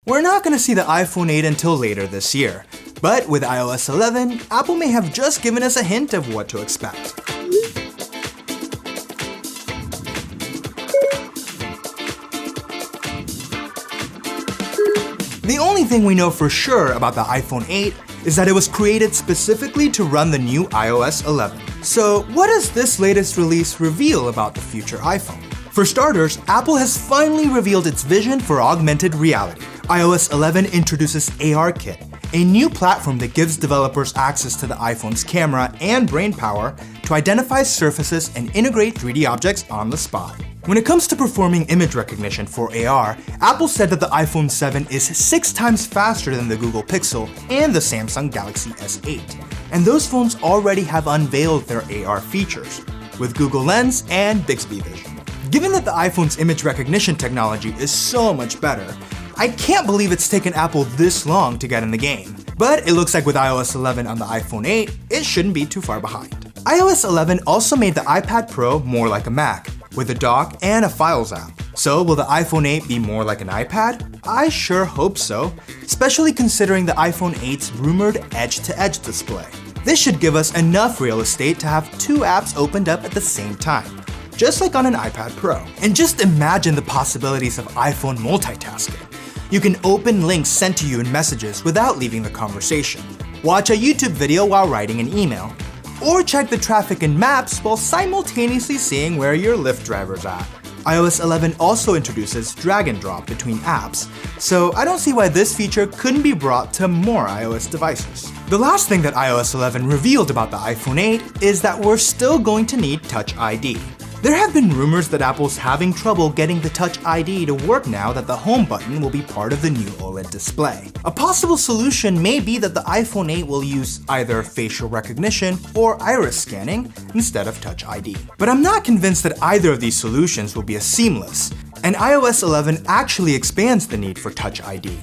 We're not going to see the iPhone 8 until later this year, but with iOS 11, Apple may have just given us a hint of what to expect. The only thing we know for sure about the iPhone 8 is that it was created specifically to run the new iOS 11. So what does this latest release reveal about the future iPhone? For starters, Apple has finally revealed its vision for augmented reality. iOS 11 introduces ARKit, a new platform that gives developers access to the iPhone's camera and brain power to identify surfaces and integrate 3D objects on the spot. When it comes to performing image recognition for AR, Apple said that the iPhone 7 is 6 times faster than the Google Pixel and the Samsung Galaxy S8. And those phones already have unveiled their AR features, with Google Lens and Bixby Vision. Given that the iPhone's image recognition technology is so much better, I can't believe it's taken Apple this long to get in the game. But it looks like with iOS 11 on the iPhone 8, it shouldn't be too far behind. iOS 11 also made the iPad Pro more like a Mac, with a dock and a Files app. So will the iPhone 8 be more like an iPad? I sure hope so, especially considering the iPhone 8's rumored edge-to-edge display. This should give us enough real estate to have 2 apps opened up at the same time, just like on an iPad Pro. And just imagine the possibilities of iPhone multitasking. You can open links sent to you in messages without leaving the conversation, watch a YouTube video while writing an email, or check the traffic in Maps while simultaneously seeing where your Lyft driver's at. iOS 11 also introduces drag and drop between apps, so I don't see why this feature couldn't be brought to more iOS devices. The last thing that iOS 11 revealed about the iPhone 8 is that we're still going to need Touch ID. There have been rumors that Apple's having trouble getting the Touch ID to work now that the home button will be part of the new OLED display. A possible solution may be that the iPhone 8 will use either facial recognition or iris scanning instead of Touch ID. But I'm not convinced that either of these solutions will be as seamless, and iOS 11 actually expands the need for Touch ID.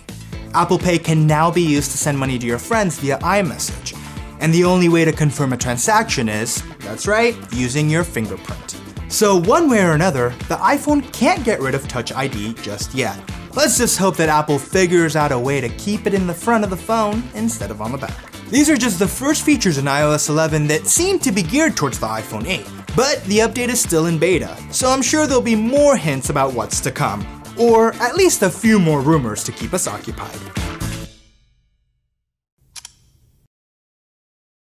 Apple Pay can now be used to send money to your friends via iMessage, and the only way to confirm a transaction is, that's right, using your fingerprint. So one way or another, the iPhone can't get rid of Touch ID just yet. Let's just hope that Apple figures out a way to keep it in the front of the phone instead of on the back. These are just the first features in iOS 11 that seem to be geared towards the iPhone 8, but the update is still in beta, so I'm sure there'll be more hints about what's to come, or at least a few more rumors to keep us occupied.